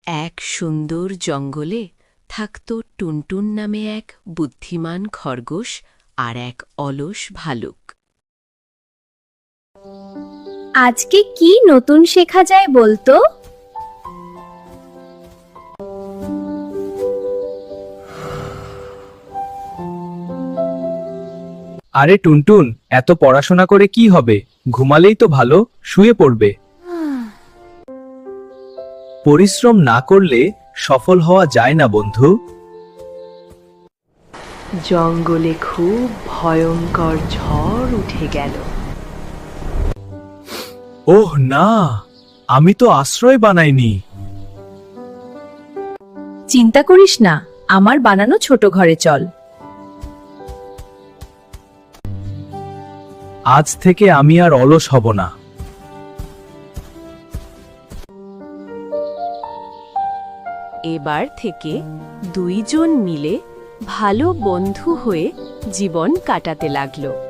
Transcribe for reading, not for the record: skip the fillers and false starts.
এক সুন্দর জঙ্গলে থাকত টুনটুন নামে এক বুদ্ধিমান খরগোশ আর এক অলস ভালুক। আজকে কি নতুন শেখা যায় বলতো? আরে টুনটুন, এত পড়াশোনা করে কি হবে? ঘুমালেই তো ভালো, শুয়ে পড়বে। পরিশ্রম না করলে সফল হওয়া যায় না বন্ধু। জঙ্গলে খুব ভয়ঙ্কর ঝড় উঠে গেল। ওহ না, আমি তো আশ্রয় বানাইনি। চিন্তা করিস না, আমার বানানো ছোট ঘরে চল। আজ থেকে আমি আর অলস হব না। এবার থেকে দুইজন মিলে ভালো বন্ধু হয়ে জীবন কাটাতে লাগলো।